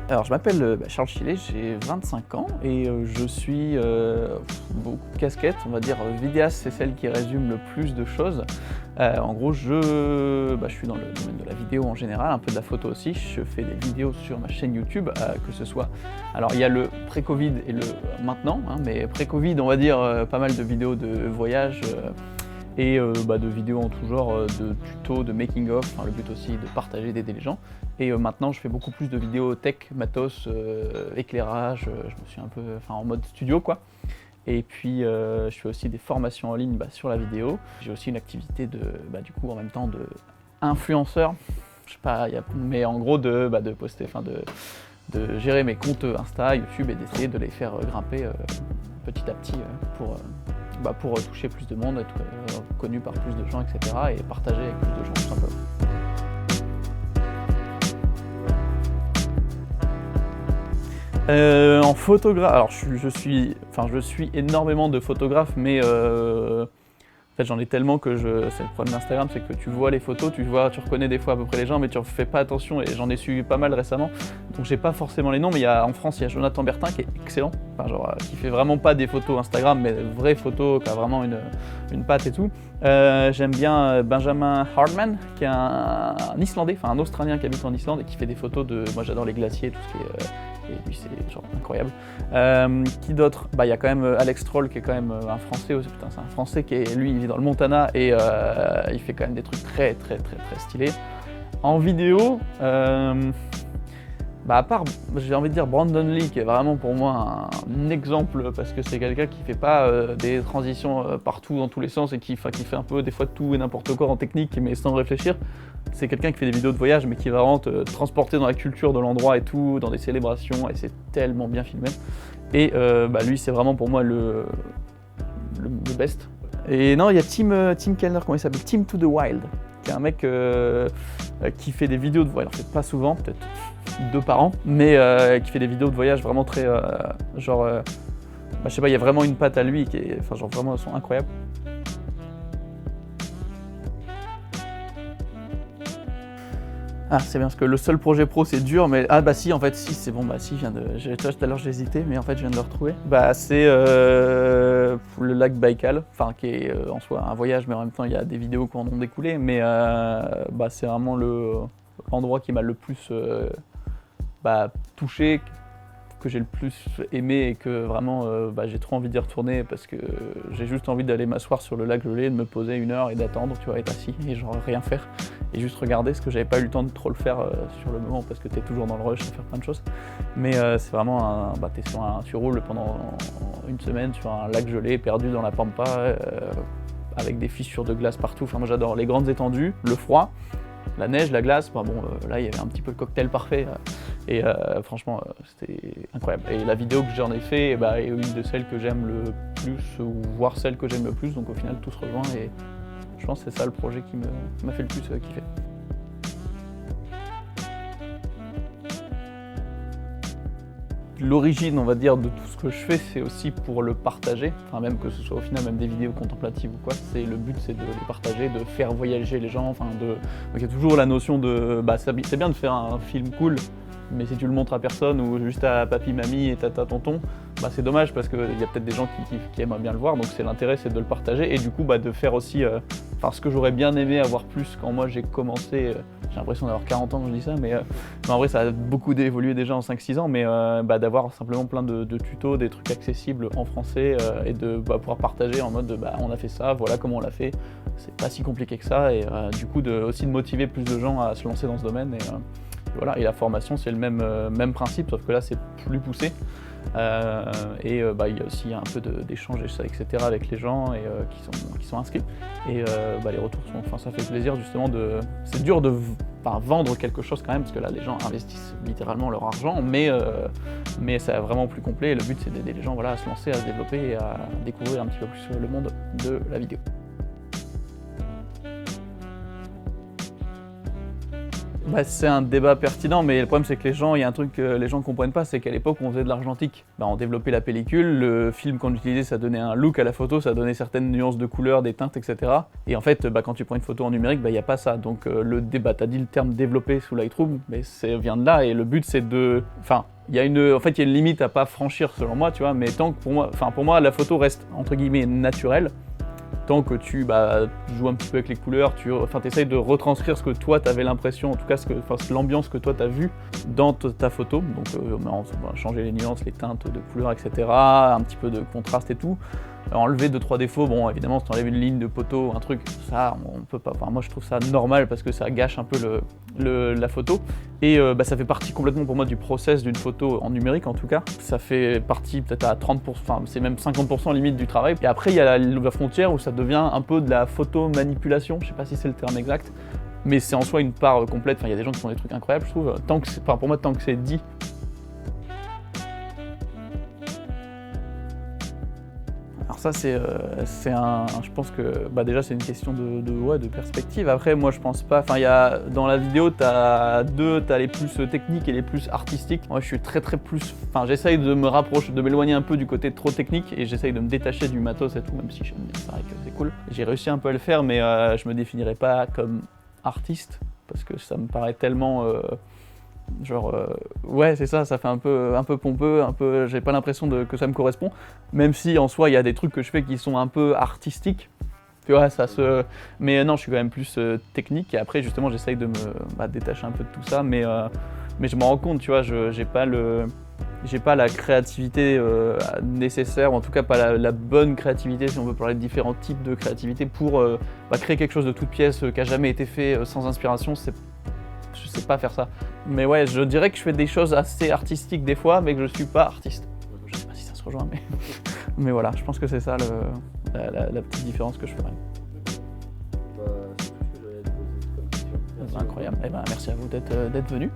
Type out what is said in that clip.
Alors je m'appelle Charles Chillet, j'ai 25 ans et je suis beaucoup de casquettes, on va dire vidéaste, c'est celle qui résume le plus de choses. En gros, je suis dans le domaine de la vidéo en général, un peu de la photo aussi. Je fais des vidéos sur ma chaîne YouTube, que ce soit... Alors il y a le pré-Covid et le maintenant, hein, mais pré-Covid, on va dire pas mal de vidéos de voyage et de vidéos en tout genre, de tutos, de making-of, le but aussi de partager, d'aider les gens. Et maintenant, je fais beaucoup plus de vidéos tech, matos, éclairage, je me suis un peu en mode studio quoi. Et puis je fais aussi des formations en ligne sur la vidéo. J'ai aussi une activité de, du coup en même temps de influenceur, je sais pas, mais en gros de poster, de gérer mes comptes Insta, YouTube et d'essayer de les faire grimper petit à petit pour toucher plus de monde, être connu par plus de gens, etc. et partager avec plus de gens tout simplement. En photographe, alors je suis énormément de photographes, mais en fait j'en ai tellement que c'est le problème d'Instagram, c'est que tu vois les photos, tu reconnais des fois à peu près les gens, mais tu ne fais pas attention, et j'en ai suivi pas mal récemment, donc j'ai pas forcément les noms, mais en France il y a Jonathan Bertin qui est excellent, qui fait vraiment pas des photos Instagram, mais des vraies photos, qui a vraiment une patte et tout. J'aime bien Benjamin Hardman, qui est un Islandais, un Australien qui habite en Islande et qui fait des photos de... Moi j'adore les glaciers, tout ce qui est... et lui c'est genre incroyable. Qui d'autre? Il y a quand même Alex Troll qui est quand même un Français aussi, putain c'est un Français qui est, lui il vit dans le Montana et il fait quand même des trucs très stylés. En vidéo, à part, j'ai envie de dire Brandon Lee qui est vraiment pour moi un exemple parce que c'est quelqu'un qui fait pas des transitions partout dans tous les sens et qui fait un peu des fois tout et n'importe quoi en technique mais sans réfléchir. C'est quelqu'un qui fait des vidéos de voyage mais qui va vraiment te transporter dans la culture de l'endroit et tout, dans des célébrations et c'est tellement bien filmé. Et lui c'est vraiment pour moi le best. Et non, il y a Tim Kellner, comment il s'appelle? Tim to the Wild, qui est un mec qui fait des vidéos de voyage, alors pas souvent, peut-être 2 par an, mais qui fait des vidéos de voyage vraiment très je sais pas, il y a vraiment une patte à lui qui est, vraiment elles sont incroyables. Ah, c'est bien parce que le seul projet pro c'est dur, mais si en fait si c'est bon, si tout à l'heure j'ai hésité, mais en fait je viens de le retrouver. C'est le lac Baïkal, qui est en soi un voyage, mais en même temps il y a des vidéos qui en ont découlé, mais c'est vraiment l'endroit qui m'a le plus touché, que j'ai le plus aimé et que vraiment j'ai trop envie d'y retourner parce que j'ai juste envie d'aller m'asseoir sur le lac gelé, de me poser 1 heure et d'attendre, tu vois, être assis et genre rien faire et juste regarder, ce que j'avais pas eu le temps de trop le faire sur le moment parce que t'es toujours dans le rush à faire plein de choses. Mais c'est vraiment tu roules pendant 1 semaine sur un lac gelé perdu dans la pampa avec des fissures de glace partout. Moi j'adore les grandes étendues, le froid, la neige, la glace, là il y avait un petit peu le cocktail parfait et franchement c'était incroyable. Et la vidéo que j'en ai fait est une de celles que j'aime le plus, ou voire celle que j'aime le plus, donc au final tout se rejoint et je pense que c'est ça le projet qui m'a fait le plus kiffer. L'origine, on va dire, de tout ce que je fais, c'est aussi pour le partager, même que ce soit au final même des vidéos contemplatives ou quoi, le but c'est de les partager, de faire voyager les gens, donc il y a toujours la notion de, c'est bien de faire un film cool, mais si tu le montres à personne ou juste à papy, mamie et tata, tonton, c'est dommage parce qu'il y a peut-être des gens qui aimeraient bien le voir, donc l'intérêt c'est de le partager et du coup de faire aussi, ce que j'aurais bien aimé avoir plus quand moi j'ai commencé, j'ai l'impression d'avoir 40 ans quand je dis ça, mais en vrai ça a beaucoup évolué déjà en 5-6 ans, mais d'avoir simplement plein de tutos, des trucs accessibles en français et de pouvoir partager en mode on a fait ça, voilà comment on l'a fait, c'est pas si compliqué que ça et du coup aussi de motiver plus de gens à se lancer dans ce domaine et voilà. Et la formation c'est le même principe sauf que là c'est plus poussé. Il y a aussi un peu d'échange etc. avec les gens et, qui sont inscrits et les retours ça fait plaisir justement c'est dur de vendre quelque chose quand même parce que là les gens investissent littéralement leur argent mais c'est vraiment plus complet et le but c'est d'aider les gens à se lancer, à se développer et à découvrir un petit peu plus le monde de la vidéo. Bah, c'est un débat pertinent, mais le problème c'est que il y a un truc que les gens comprennent pas, c'est qu'à l'époque on faisait de l'argentique. Bah, on développait la pellicule, le film qu'on utilisait ça donnait un look à la photo, ça donnait certaines nuances de couleurs, des teintes, etc. Et en fait, bah, quand tu prends une photo en numérique, bah, y a pas ça. Donc le débat, t'as dit le terme développé sous Lightroom, mais ça vient de là, et le but c'est de... Enfin, il y a une limite à pas franchir selon moi, tu vois, mais tant que pour moi la photo reste entre guillemets naturelle. Tant que tu joues un petit peu avec les couleurs, tu essayes de retranscrire ce que toi tu avais l'impression, en tout cas l'ambiance que toi tu as vue dans ta photo. Donc on va changer les nuances, les teintes de couleurs, etc. Un petit peu de contraste et tout. Enlever 2-3 défauts, bon évidemment si tu enlèves une ligne de poteau, un truc, ça on peut pas. Enfin, moi je trouve ça normal parce que ça gâche un peu la photo. Et ça fait partie complètement pour moi du process d'une photo en numérique en tout cas. Ça fait partie peut-être à 30%, enfin c'est même 50% limite du travail. Et après il y a la frontière où ça devient un peu de la photo manipulation, je sais pas si c'est le terme exact, mais c'est en soi une part complète. Enfin il y a des gens qui font des trucs incroyables je trouve. Pour moi tant que c'est dit. Alors ça je pense que déjà c'est une question de perspective. Après moi je pense pas, dans la vidéo t'as les plus techniques et les plus artistiques. Moi je suis très plus, j'essaye de me rapprocher, de m'éloigner un peu du côté trop technique et j'essaye de me détacher du matos et tout, même si c'est vrai que c'est cool. J'ai réussi un peu à le faire mais je me définirais pas comme artiste parce que ça me paraît tellement... ouais c'est ça fait un peu pompeux, j'ai pas l'impression que ça me correspond, même si en soi il y a des trucs que je fais qui sont un peu artistiques, tu vois, mais non je suis quand même plus technique et après justement j'essaye de me détacher un peu de tout ça, mais je m'en rends compte, tu vois, j'ai pas la créativité nécessaire, ou en tout cas pas la bonne créativité si on veut parler de différents types de créativité pour créer quelque chose de toute pièce qui a jamais été fait sans inspiration. Je sais pas faire ça. Mais ouais, je dirais que je fais des choses assez artistiques des fois, mais que je suis pas artiste. Je sais pas si ça se rejoint, mais voilà, je pense que c'est ça la petite différence que je ferais. C'est tout ce que j'avais à te poser comme question. Incroyable. Eh ben, merci à vous d'être venu.